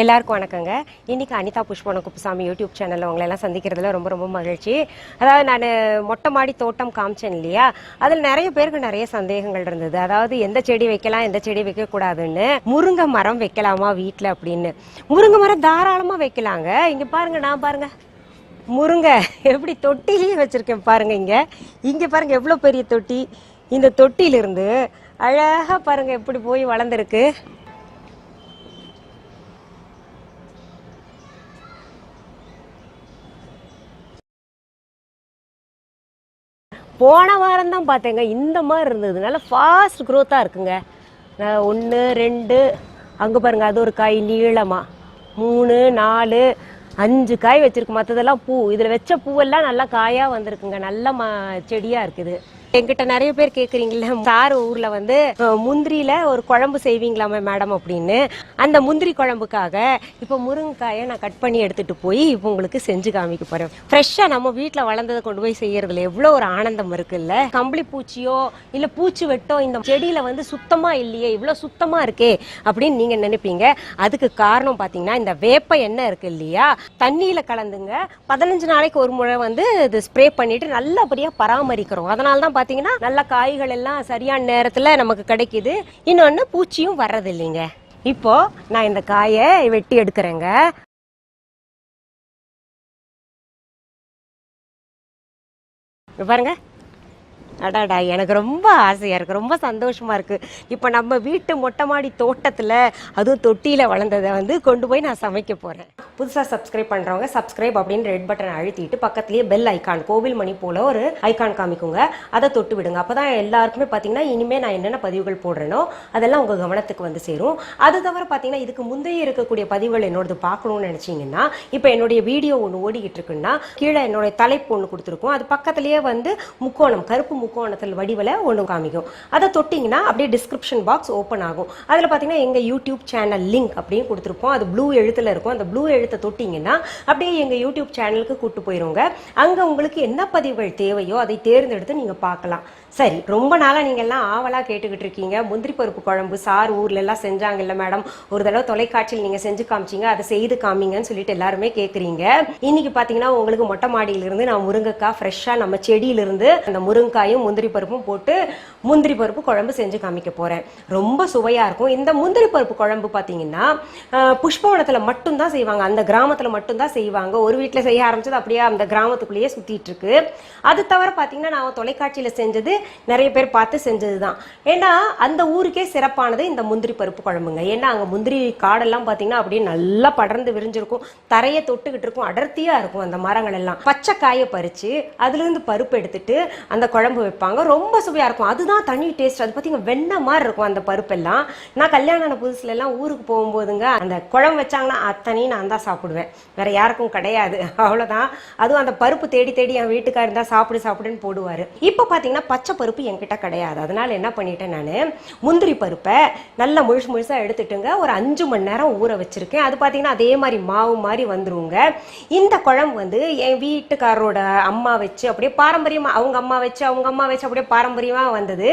எல்லாருக்கும் வணக்கங்க. இன்னைக்கு அனிதா புஷ்பவனம் குப்புசாமி யூடியூப் சேனலில் உங்களெல்லாம் சந்திக்கிறதுல ரொம்ப ரொம்ப மகிழ்ச்சி. அதாவது நான் மொட்டை மாடி தோட்டம் காமிச்சேன் இல்லையா, அதில் நிறைய பேருக்கு நிறைய சந்தேகங்கள் இருந்தது. அதாவது எந்த செடி வைக்கலாம், எந்த செடி வைக்கக்கூடாதுன்னு. முருங்கை மரம் வைக்கலாமா வீட்டில் அப்படின்னு. முருங்கை மரம் தாராளமாக வைக்கலாங்க. இங்கே பாருங்க, நான் பாருங்க முருங்கை எப்படி தொட்டிலேயே வச்சுருக்கேன் பாருங்க. இங்கே பாருங்க எவ்வளோ பெரிய தொட்டி. இந்த தொட்டியிலிருந்து அழகாக பாருங்க எப்படி போய் வளர்ந்துருக்கு. போன வாரம் தான் பார்த்தேங்க இந்த மாதிரி இருந்தது. நல்லா ஃபாஸ்ட் க்ரோத்தாக இருக்குங்க. 1 2 அங்கே பாருங்கள், அது ஒரு காய் நீளமாக 3 4 5 காய் வச்சுருக்கு. மற்றதெல்லாம் பூ. இதில் வச்ச பூவெல்லாம் நல்லா காயாக வந்திருக்குங்க. நல்ல செடியாக இருக்குது. என்கிட்ட நிறைய பேர் கேட்குறீங்களா, சார் ஊரில் வந்து முந்திரியில் ஒரு குழம்பு செய்வீங்களாமே மேடம் அப்படின்னு. அந்த முந்திரி குழம்புக்காக இப்போ முருங்கைக்காயை நான் கட் பண்ணி எடுத்துகிட்டு போய் இப்போ உங்களுக்கு செஞ்சு காமிக்க போகிறேன். ஃப்ரெஷ்ஷாக நம்ம வீட்டில் வளர்ந்ததை கொண்டு போய் செய்யறதுல எவ்வளோ ஒரு ஆனந்தம் இருக்குல்ல. கம்பளி பூச்சியோ இல்லை பூச்சி வெட்டோ இந்த செடியில் வந்து சுத்தமாக இல்லையே, இவ்வளோ சுத்தமாக இருக்கே அப்படின்னு நீங்கள் நினைப்பீங்க. அதுக்கு காரணம் பார்த்தீங்கன்னா இந்த வேப்ப எண்ணெய் இருக்கு இல்லையா, தண்ணியில் கலந்துங்க 15 நாளைக்கு ஒரு முறை வந்து இது ஸ்ப்ரே பண்ணிட்டு நல்லபடியாக பராமரிக்கிறோம். அதனால தான் பாத்தீங்கன்னா நல்ல காய்கள் எல்லாம் சரியான நேரத்துல நமக்கு கிடைக்குது. இன்னொன்னு பூச்சியும் வர்றது இல்லைங்க. இப்போ நான் இந்த காயை வெட்டி எடுக்கிறேங்க. பாருங்க, அடாடா, எனக்கு ரொம்ப ஆசையாக இருக்குது, ரொம்ப சந்தோஷமாக இருக்குது. இப்போ நம்ம வீட்டு மொட்டை மாடி தோட்டத்தில் அதுவும் தொட்டியில் வளர்ந்ததை வந்து கொண்டு போய் நான் சமைக்க போகிறேன். புதுசாக சப்ஸ்கிரைப் பண்ணுறவங்க சப்ஸ்கிரைப் அப்படின்னு ரெட் பட்டன் அழுத்திட்டு பக்கத்துலேயே பெல் ஐக்கான், கோவில் மணி போல் ஒரு ஐக்கான் காமிக்குங்க, அதை தொட்டு விடுங்க. அப்போ தான் எல்லாருக்குமே பார்த்தீங்கன்னா இனிமேல் நான் என்னென்ன பதிவுகள் போடுறேனோ அதெல்லாம் உங்கள் கவனத்துக்கு வந்து சேரும். அது தவிர பார்த்தீங்கன்னா இதுக்கு முந்தைய இருக்கக்கூடிய பதிவுகள் என்னோடது பார்க்கணும்னு நினச்சிங்கன்னா இப்போ என்னுடைய வீடியோ ஒன்று ஓடிக்கிட்டு இருக்குன்னா கீழே என்னுடைய தலைப்பு ஒன்று கொடுத்துருக்கோம். அது பக்கத்துலேயே வந்து முக்கோணம், கருப்பு முக்கோணத்தில் வடிவில் ஒன்று காமிக்கும். அதை தொட்டிங்கன்னா அப்படியே டிஸ்கிரிப்ஷன் பாக்ஸ் ஓப்பன் ஆகும். அதில் பார்த்தீங்கன்னா எங்கள் யூடியூப் சேனல் லிங்க் அப்படின்னு கொடுத்துருப்போம். அது ப்ளூ எழுத்தில் இருக்கும். அந்த ப்ளூ எழுத்தை தொட்டிங்கன்னா அப்படியே எங்கள் யூடியூப் சேனலுக்கு கூட்டு போயிருங்க. அங்கே உங்களுக்கு என்ன பதிவுகள் தேவையோ அதை தேர்ந்தெடுத்து நீங்கள் பார்க்கலாம். சரி, ரொம்ப நாளாக நீங்கள் எல்லாம் ஆவலாக கேட்டுக்கிட்டு இருக்கீங்க, முந்திரி பருப்பு குழம்பு சார் ஊர்ல எல்லாம் செஞ்சாங்கல்ல மேடம், ஒரு தடவை தொலைக்காட்சியில் நீங்கள் செஞ்சு காமிச்சிங்க, அதை செய்து காமிங்கன்னு சொல்லிட்டு எல்லாருமே கேட்குறீங்க. இன்னைக்கு பார்த்தீங்கன்னா உங்களுக்கு மொட்டை மாடியிலிருந்து நான் முருங்கைக்காய் ஃப்ரெஷ்ஷாக நம்ம செடியிலிருந்து அந்த முருங்காயும் முந்திரி பருப்பும் போட்டு முந்திரி பருப்பு குழம்பு செஞ்சு காமிக்க போகிறேன். ரொம்ப சுவையாக இருக்கும். இந்த முந்திரி பருப்பு குழம்பு பார்த்தீங்கன்னா புஷ்பவனத்தில் மட்டும்தான் செய்வாங்க, அந்த கிராமத்தில் மட்டும்தான் செய்வாங்க. ஒரு வீட்டில் செய்ய ஆரம்பிச்சது அப்படியே அந்த கிராமத்துக்குள்ளேயே சுற்றிட்டு இருக்கு. அது தவிர பார்த்தீங்கன்னா நான் தொலைக்காட்சியில் செஞ்சது நிறைய பேர் பார்த்து செஞ்சது தான். ஏன்னா அந்த ஊருக்கே சிறப்பானது இந்த முந்திரி பருப்பு குழம்புங்க. ஏன்னா அங்கே முந்திரி காடெல்லாம் பார்த்தீங்கன்னா அப்படியே நல்லா படர்ந்து விரிஞ்சிருக்கும், தரையை தொட்டுக்கிட்டு இருக்கும், அடர்த்தியாக இருக்கும் அந்த மரங்கள் எல்லாம். பச்சை காயை பறித்து அதுலேருந்து பருப்பு எடுத்துட்டு அந்த குழம்பு வைப்பாங்க. ரொம்ப சுவையாக இருக்கும். அதுதான் தனி டேஸ்ட். அது பார்த்தீங்கன்னா வெண்ணெய் மாதிரி இருக்கும் அந்த பருப்பெல்லாம். நான் கல்யாணம் ஆன புதுசுல எல்லாம் ஊருக்கு போகும்போதுங்க அந்த குழம்பு வச்சாங்கன்னா அத்தனையும் நான் தான் சாப்பிடுவேன், வேற யாருக்கும் கிடையாது. அவ்வளோதான். அதுவும் அந்த பருப்பு தேடி தேடி என் வீட்டுக்காரர் இருந்தால் சாப்பிடுன்னு போடுவார். இப்போ பார்த்தீங்கன்னா பச்சை பருப்பு என்கிட்ட கிடையாது. அதனால என்ன பண்ணிட்டேன், நான் முந்திரி பருப்பை நல்லா முழுசாக எடுத்துட்டுங்க ஒரு 5 மணி நேரம் ஊற வச்சிருக்கேன். அது பார்த்தீங்கன்னா அதே மாதிரி மாவு மாதிரி வந்துருங்க. இந்த குழம்பு வந்து என் வீட்டுக்காரரோட அம்மா வச்சு அப்படியே பாரம்பரியமாக, அவங்க அம்மா வச்சு அப்படியே பாரம்பரியமாக வந்தது.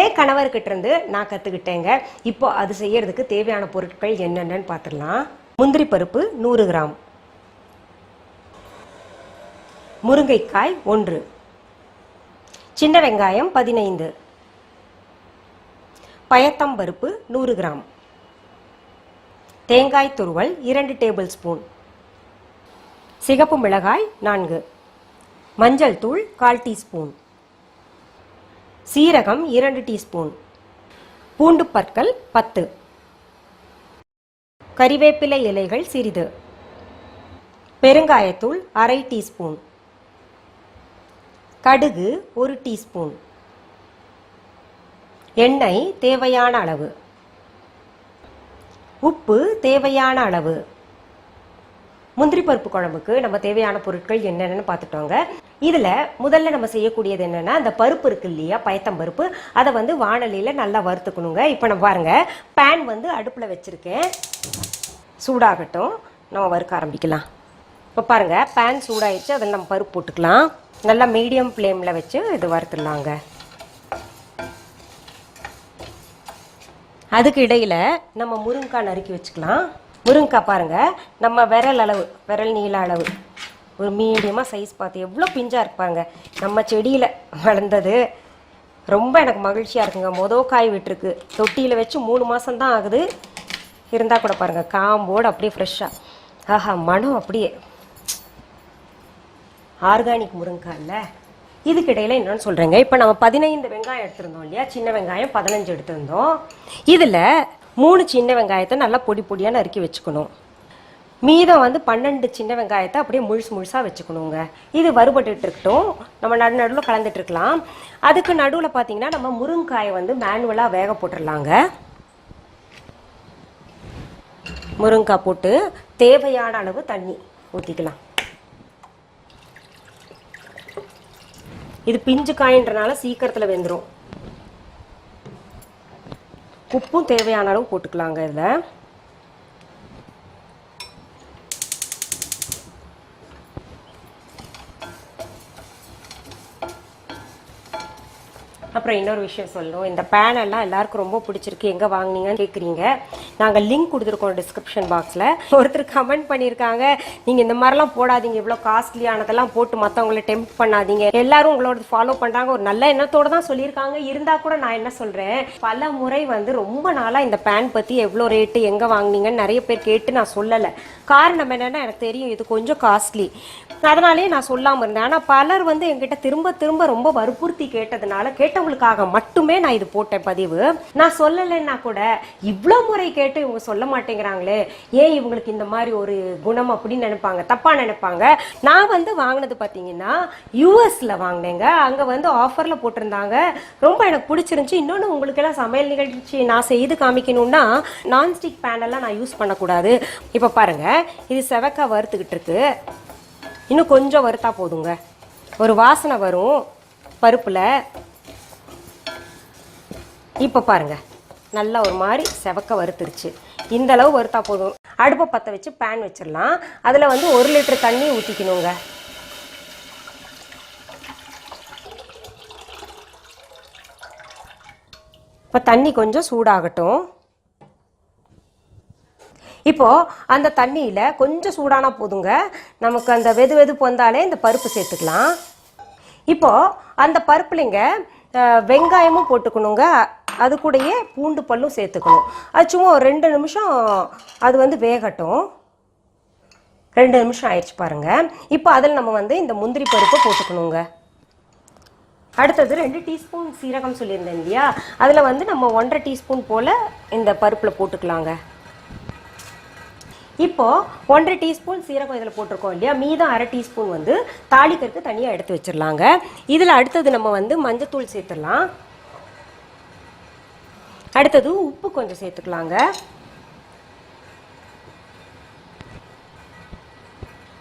என் கணவர்கிட்ட இருந்து நான் கற்றுக்கிட்டேங்க. இப்போ அது செய்யறதுக்கு தேவையான பொருட்கள் என்னென்னு பார்த்துடலாம். முந்திரி பருப்பு 100 கிராம், முருங்கைக்காய் 1, சின்ன வெங்காயம் 15, பயத்தம்பருப்பு 100 கிராம், தேங்காய் துருவல் 2 டேபிள் ஸ்பூன், சிகப்பு மிளகாய் 4, மஞ்சள் தூள் 1/4 டீஸ்பூன், சீரகம் 2 டீஸ்பூன், பூண்டு பற்கள் 10, கறிவேப்பிலை இலைகள் சிறிது, பெருங்காயத்தூள் 1/2 டீஸ்பூன், கடுகு 1 டீஸ்பூன், எண்ணெய் தேவையான அளவு, உப்பு தேவையான அளவு. முந்திரி பருப்பு குழம்புக்கு நம்ம தேவையான பொருட்கள் என்னென்னு பார்த்துட்டோங்க. இதில் முதல்ல நம்ம செய்யக்கூடியது என்னென்னா, அந்த பருப்பு இருக்கு இல்லையா, பயத்தம்பருப்பு, அதை வந்து வாணலியில் நல்லா வறுத்துக்கணுங்க. இப்போ நம்ம பாருங்க, பேன் வந்து அடுப்பில் வச்சுருக்கேன், சூடாகட்டும், நம்ம வறுக்க ஆரம்பிக்கலாம். இப்போ பாருங்கள், பேன் சூடாயிடுச்சு, அதில் நம்ம பருப்பு போட்டுக்கலாம். நல்லா மீடியம் ஃப்ளேமில் வச்சு இது வறுத்துடலாங்க. அதுக்கு இடையில் நம்ம முருங்கைக்காய் நறுக்கி வச்சுக்கலாம். முருங்கைக்காய் பாருங்கள், நம்ம விரல் அளவு, விரல் நீள அளவு, ஒரு மீடியமாக சைஸ் பார்த்து எவ்வளோ பிஞ்சாக இருப்பாங்க. நம்ம செடியில் வளர்ந்தது. ரொம்ப எனக்கு மகிழ்ச்சியாக இருக்குங்க. காய் விட்டுருக்கு. தொட்டியில் வச்சு 3 மாதம்தான் ஆகுது. இருந்தால் கூட பாருங்கள், காம்போடு அப்படியே ஃப்ரெஷ்ஷாக. ஆஹா, மனம் அப்படியே ஆர்கானிக் முருங்கைக்காய் இல்லை. இதுக்கு இடையில் என்னென்னு சொல்கிறேங்க, இப்போ நம்ம 15 வெங்காயம் எடுத்திருந்தோம் இல்லையா, சின்ன வெங்காயம் 15 எடுத்திருந்தோம். இதில் 3 சின்ன வெங்காயத்தை நல்லா பொடி பொடியாக நறுக்கி வச்சுக்கணும். மீதம் வந்து 12 சின்ன வெங்காயத்தை அப்படியே முழுசாக வச்சுக்கணுங்க. இது வறுபட்டுட்டு இருக்கட்டும், நம்ம நடுவில் கலந்துட்டு இருக்கலாம். அதுக்கு நடுவில் பார்த்தீங்கன்னா நம்ம முருங்காயை வந்து மேனுவலாக வேக போட்டுடலாங்க. முருங்காய் போட்டு தேவையான அளவு தண்ணி ஊற்றிக்கலாம். இது பிஞ்சு காயின்றனால சீக்கிரத்தில் வெந்துடும். உப்பும் தேவையான அளவு போட்டுக்கலாங்க. இதில் அப்புறம் இன்னொரு விஷயம் சொல்லணும், இந்த பேன் எல்லாம் எல்லாருக்கும் ரொம்ப பிடிச்சிருக்கு, எங்கே வாங்கினீங்கன்னு கேட்குறீங்க. நாங்கள் லிங்க் கொடுத்துருக்கோம் டிஸ்கிரிப்ஷன் பாக்ஸில். ஒருத்தர் கமெண்ட் பண்ணியிருக்காங்க, நீங்கள் இந்த மாதிரிலாம் போடாதீங்க, இவ்வளோ காஸ்ட்லியானதெல்லாம் போட்டு மற்றவங்களை டெம்ப் பண்ணாதீங்க. எல்லாரும் உங்களோட ஃபாலோ பண்ணுறாங்க, ஒரு நல்ல எண்ணத்தோடு தான் சொல்லியிருக்காங்க. இருந்தால் கூட நான் என்ன சொல்கிறேன், பல முறை வந்து ரொம்ப நாளாக இந்த பேன் பற்றி எவ்வளோ ரேட்டு, எங்கே வாங்கினீங்கன்னு நிறைய பேர் கேட்டு நான் சொல்லலை. காரணம் என்னென்னா, எனக்கு தெரியும் இது கொஞ்சம் காஸ்ட்லி, அதனாலே நான் சொல்லாமல் இருந்தேன். ஆனால் பலர் வந்து என்கிட்ட திரும்ப திரும்ப ரொம்ப வற்புறுத்தி கேட்டதுனால, கேட்டவங்களுக்காக மட்டுமே நான் இது போட்டேன் பதிவு. நான் சொல்லலைன்னா கூட இவ்வளோ முறை கேட்டு இவங்க சொல்ல மாட்டேங்கிறாங்களே, ஏன் இவங்களுக்கு இந்த மாதிரி ஒரு குணம் அப்படின்னு நினைப்பாங்க, தப்பாக நினைப்பாங்க. நான் வந்து வாங்கினது பார்த்தீங்கன்னா யூஎஸில் வாங்கினேங்க. அங்கே வந்து ஆஃபரில் போட்டிருந்தாங்க. ரொம்ப எனக்கு பிடிச்சிருந்துச்சி. இன்னொன்று, உங்களுக்கெல்லாம் சமையல் நிகழ்ச்சி நான் செய்து காமிக்கணும்னா நான்ஸ்டிக் பேனெல்லாம் நான் யூஸ் பண்ணக்கூடாது. இப்போ பாருங்கள், இது செவக்காய் வறுத்துக்கிட்டு இருக்கு. இன்னும் கொஞ்சம் வறுத்தா போதுங்க, ஒரு வாசனை வரும் பருப்பில். இப்போ பாருங்கள், நல்லா ஒரு மாதிரி செவக்க வறுத்துருச்சு. இந்த அளவு வறுத்தா போதும். அடுப்பை பற்ற வச்சு பேன் வச்சிடலாம். அதில் வந்து 1 லிட்டர் தண்ணி ஊற்றிக்கணுங்க. இப்போ தண்ணி கொஞ்சம் சூடாகட்டும். இப்போது அந்த தண்ணியில் கொஞ்சம் சூடானா போதுங்க, நமக்கு அந்த வெதுப்பு வந்தாலே இந்த பருப்பு சேர்த்துக்கலாம். இப்போது அந்த பருப்புலைங்க வெங்காயமும் போட்டுக்கணுங்க, அது கூடயே பூண்டு பல்லும் சேர்த்துக்கணும். அது சும்மா ஒரு 2 நிமிஷம் அது வந்து வேகட்டும். 2 நிமிஷம் ஆயிடுச்சு பாருங்கள். இப்போ அதில் நம்ம வந்து இந்த முந்திரி பருப்பை போட்டுக்கணுங்க. அடுத்தது 2 டீஸ்பூன் சீரகம் சொல்லியிருந்தேன் இல்லையா, அதில் வந்து நம்ம 1.5 டீஸ்பூன் போல் இந்த பருப்பில் போட்டுக்கலாங்க. இப்போது 1.5 டீஸ்பூன் சீரகம் இதில் போட்டிருக்கோம் இல்லையா, மீதம் 1/2 டீஸ்பூன் வந்து தாளிக்கிறதுக்கு தனியாக எடுத்து வச்சிடலாங்க. இதில் அடுத்தது நம்ம வந்து மஞ்சத்தூள் சேர்த்துடலாம். அடுத்தது உப்பு கொஞ்சம் சேர்த்துக்கலாங்க.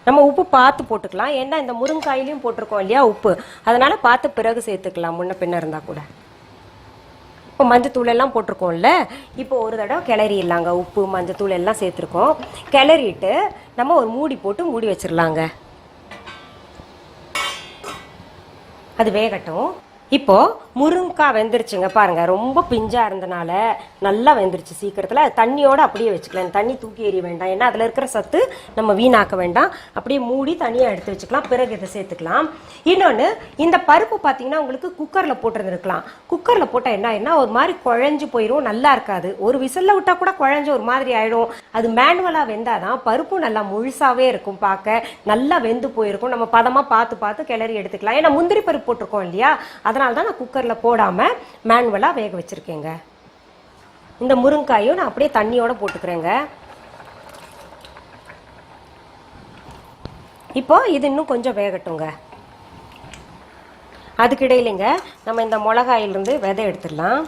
நம்ம உப்பு பார்த்து போட்டுக்கலாம், ஏன்னா இந்த முருங்காயிலையும் போட்டிருக்கோம் இல்லையா உப்பு, அதனால் பார்த்து பிறகு சேர்த்துக்கலாம், முன்ன பின்ன இருந்தால் கூட. இப்போ மஞ்சத்தூள் எல்லாம் போட்டிருக்கோம்ல, இப்போ ஒரு தடவை கிளறிடலாங்க. உப்பு மஞ்சத்தூள் எல்லாம் சேர்த்துருக்கோம். கிளறிட்டு நம்ம ஒரு மூடி போட்டு மூடி வச்சிடலாங்க. அது வேகட்டும். இப்போது முருங்கைக்காய் வெந்துருச்சுங்க பாருங்கள், ரொம்ப பிஞ்சாக இருந்தனால நல்லா வெந்துருச்சு சீக்கிரத்தில். அது தண்ணியோடு அப்படியே வச்சுக்கலாம், தண்ணி தூக்கி எறிய வேண்டாம், ஏன்னா அதில் இருக்கிற சத்து நம்ம வீணாக்க வேண்டாம். அப்படியே மூடி தனியாக எடுத்து வச்சுக்கலாம், பிறகு இதை சேர்த்துக்கலாம். இன்னொன்று, இந்த பருப்பு பார்த்தீங்கன்னா உங்களுக்கு குக்கரில் போட்டுருந்துருக்கலாம். குக்கரில் போட்டால் என்ன ஒரு மாதிரி குழஞ்சு போயிடும், நல்லா இருக்காது. ஒரு விசிலில் விட்டால் கூட குழஞ்சு ஒரு மாதிரி ஆகிடும். அது மேனுவலாக வெந்தால் தான் பருப்பும் நல்லா முழுசாகவே இருக்கும், பார்க்க நல்லா வெந்து போயிருக்கும். நம்ம பதமாக பார்த்து கிளறி எடுத்துக்கலாம். ஏன்னா முந்திரி பருப்பு போட்டிருக்கோம் இல்லையா, அதனால தான் நான் குக்கரில் போடாமல் மேனுவலாக வேக வச்சுருக்கேங்க. இந்த முருங்காயும் நான் அப்படியே தண்ணியோடு போட்டுக்கிறேங்க. இப்போ இது இன்னும் கொஞ்சம் வேகட்டுங்க. அதுக்கிடையிலங்க நம்ம இந்த மிளகாயிலிருந்து விதை எடுத்துடலாம்.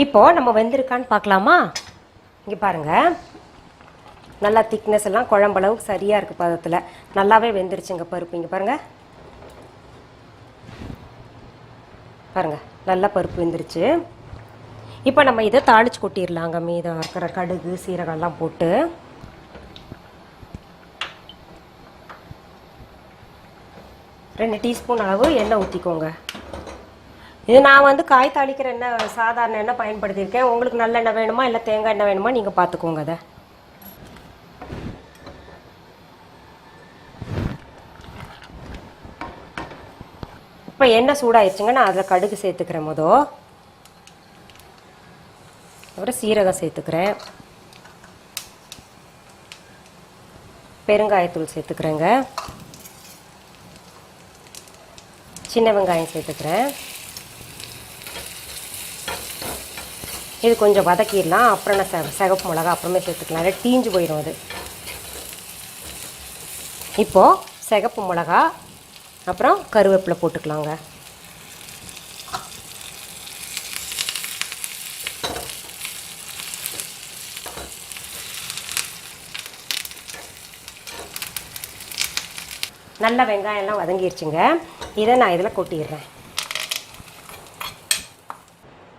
இப்போ நம்ம வெந்திருக்கான்னு பார்க்கலாமா? இங்கே பாருங்கள், நல்லா திக்னஸ் எல்லாம் குழம்பளவுக்கு சரியாக இருக்குது பதத்தில். நல்லாவே வெந்துருச்சுங்க பருப்பு. இங்கே பாருங்கள் பாருங்கள், நல்லா பருப்பு வெந்துருச்சு. இப்போ நம்ம இதை தாளித்து கொட்டிடலாங்க. மீதம் இருக்கிற கடுகு சீரகம்லாம் போட்டு ரெண்டு டீஸ்பூன் அளவு எண்ணெய் ஊற்றிக்கோங்க. இது நான் வந்து காய் தாளிக்கிற எண்ணெய் சாதாரண எண்ணெய் பயன்படுத்தியிருக்கேன். உங்களுக்கு நல்லெண்ணெய் வேணுமா இல்லை தேங்காய் எண்ணெய் வேணுமா நீங்கள் பார்த்துக்கோங்க. அதை இப்போ எண்ணெய் சூடாயிருச்சுங்க. நான் அதில் கடுகு சேர்த்துக்கிறேன். அப்புறம் சீரகம் சேர்த்துக்கிறேன். பெருங்காயத்தூள் சேர்த்துக்கிறேங்க. சின்ன வெங்காயம் சேர்த்துக்கிறேன். இது கொஞ்சம் வதக்கிடலாம். அப்புறம் நான் சிகப்பு மிளகா அப்புறமே சேர்த்துக்கலாம். தீஞ்சு போயிடும் அது. இப்போது சிகப்பு மிளகா அப்புறம் கருவேப்பிலை போட்டுக்கலாங்க. நல்ல வெங்காயம்லாம் வதங்கிடுச்சுங்க. இதை நான் இதில் கொட்டிடுறேன்.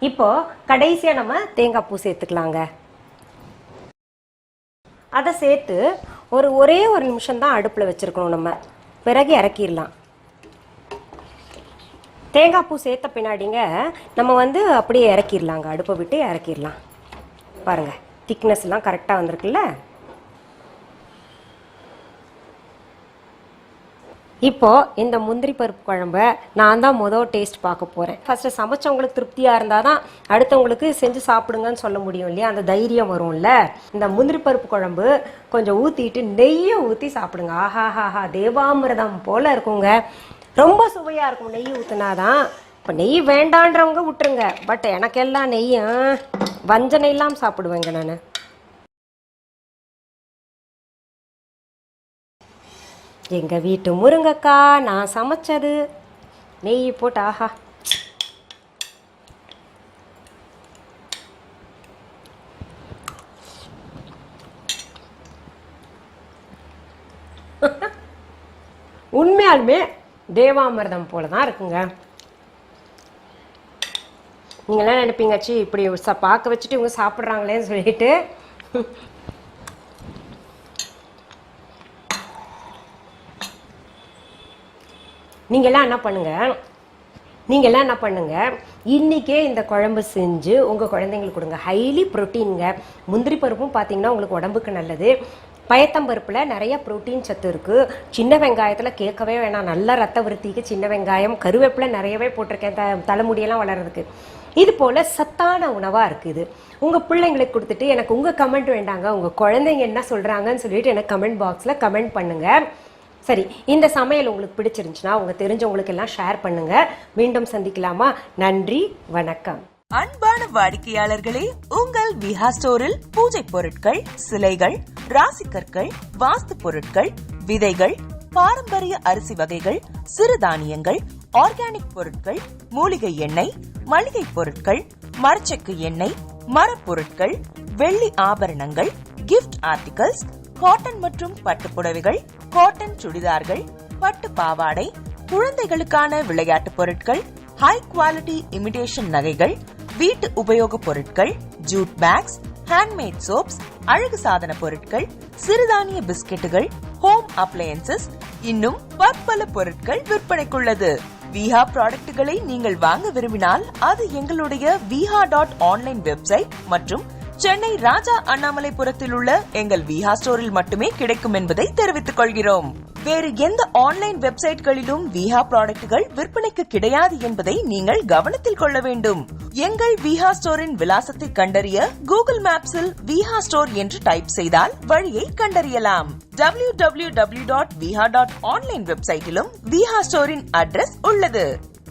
இப்போது கடைசியாக நம்ம தேங்காய் பூ சேர்த்துக்கலாங்க. அதை சேர்த்து ஒரே ஒரு நிமிஷம் தான் அடுப்பில் வச்சுருக்கணும். நம்ம பிறகு இறக்கிடலாம். தேங்காய் பூ சேர்த்த பின்னாடிங்க நம்ம வந்து அப்படியே இறக்கிடலாங்க. அடுப்பை விட்டு இறக்கிடலாம். பாருங்கள், திக்னஸ்லாம் கரெக்டாக வந்திருக்குல்ல. இப்போது இந்த முந்திரி பருப்பு குழம்பை நான் தான் டேஸ்ட் பார்க்க போகிறேன். ஃபஸ்ட்டு சமைச்சவங்களுக்கு திருப்தியாக இருந்தால் தான் அடுத்தவங்களுக்கு செஞ்சு சாப்பிடுங்கன்னு சொல்ல முடியும் இல்லையா? அந்த தைரியம் வரும்ல. இந்த முந்திரி பருப்பு குழம்பு கொஞ்சம் ஊற்றிட்டு நெய்யை ஊற்றி சாப்பிடுங்க. ஆஹாஹாஹா, தேவாமிர்தம் போல் இருக்குங்க. ரொம்ப சுவையாக இருக்கும் நெய் ஊற்றுனாதான். இப்போ நெய் வேண்டான்றவங்க விட்டுருங்க. பட் எனக்கெல்லாம் நெய்யும் வஞ்ச நெய்லாம் சாப்பிடுவேங்க நான். எங்கள் வீட்டு முருங்கைக்காய் நான் சமைச்சது. நெய் போட்டு ஆஹா. உண்மையாலுமே தேவாமிர்தம் போல தான் இருக்குங்க. நீங்களாம் நினைப்பீங்கச்சு இப்படி பார்க்க வச்சுட்டு இவங்க சாப்பிட்றாங்களேன்னு சொல்லிட்டு. நீங்கள்லாம் என்ன பண்ணுங்க, இன்றைக்கே இந்த குழம்பு செஞ்சு உங்கள் குழந்தைங்களுக்கு கொடுங்க. ஹைலி ப்ரோட்டீனுங்க. முந்திரி பருப்பும் பார்த்தீங்கன்னா உங்களுக்கு உடம்புக்கு நல்லது. பயத்தம்பருப்பில் நிறைய ப்ரோட்டீன் சத்து இருக்குது. சின்ன வெங்காயத்தில் கேட்கவே வேணாம். நல்ல ரத்த விருத்திக்கு சின்ன வெங்காயம். கருவேப்பிலை நிறையவே போட்டிருக்கேன் தலைமுடியெல்லாம் வளர்கிறதுக்கு. இது போல் சத்தான உணவாக இருக்குது. உங்கள் பிள்ளைங்களுக்கு கொடுத்துட்டு எனக்கு உங்கள் கமெண்ட் வேண்டாங்க, உங்கள் குழந்தைங்க என்ன சொல்கிறாங்கன்னு சொல்லிட்டு எனக்கு கமெண்ட் பாக்ஸில் கமெண்ட் பண்ணுங்கள். சரி, இந்த சமையல் உங்களுக்கு பிடிச்சிருந்துச்சுன்னா உங்கள் தெரிஞ்சவங்களுக்கு எல்லாம் ஷேர் பண்ணுங்கள். மீண்டும் சந்திக்கலாமா? நன்றி, வணக்கம். அன்பான வாடிக்கையாளர்களே, உங்கள் விஹா ஸ்டோரில் பூஜை பொருட்கள், சிலைகள், ராசிக்கற்கள், வாஸ்து பொருட்கள், விதைகள், பாரம்பரிய அரிசி வகைகள், சிறுதானியங்கள், ஆர்கானிக் பொருட்கள், மூலிகை எண்ணெய், மளிகை பொருட்கள், மரச்செக்கு எண்ணெய், மரப்பொருட்கள், வெள்ளி ஆபரணங்கள், கிஃப்ட் ஆர்டிகல்ஸ், காட்டன் மற்றும் பட்டு புடவைகள், காட்டன் சுடிதார்கள், பட்டு பாவாடை, குழந்தைகளுக்கான விளையாட்டு பொருட்கள், ஹை குவாலிட்டி இமிடேஷன் நகைகள், வீட்டு உபயோக பொருட்கள், ஜூட் பேக்ஸ், ஹேண்ட்மேட் சோப்ஸ், அழகு சாதன பொருட்கள், சிறுதானிய பிஸ்கெட்டுகள், ஹோம் அப்ளையன்சஸ், இன்னும் பற்பல பொருட்கள் விற்பனைக்குள்ளது. விஹா ப்ராடக்ட்களை நீங்கள் வாங்க விரும்பினால் அது எங்களுடைய viha.online வெப்சைட் மற்றும் சென்னை ராஜா அண்ணாமலைபுரத்தில் உள்ள எங்கள் விஹா ஸ்டோரில் மட்டுமே கிடைக்கும் என்பதை தெரிவித்துக் கொள்கிறோம். வேறு எந்த ஆன்லைன் வெப்சைட்களிலும் விஹா ப்ராடக்ட்கள் விற்பனைக்கு கிடையாது என்பதை நீங்கள் கவனத்தில் கொள்ள வேண்டும். எங்கள் விஹா ஸ்டோரின் விலாசத்தை கண்டறிய கூகுள் மேப்ஸில் விஹா ஸ்டோர் என்று டைப் செய்தால் வழியை கண்டறியலாம். www.viha.online வெப்சைட்டிலும் விஹா ஸ்டோரின் அட்ரஸ் உள்ளது.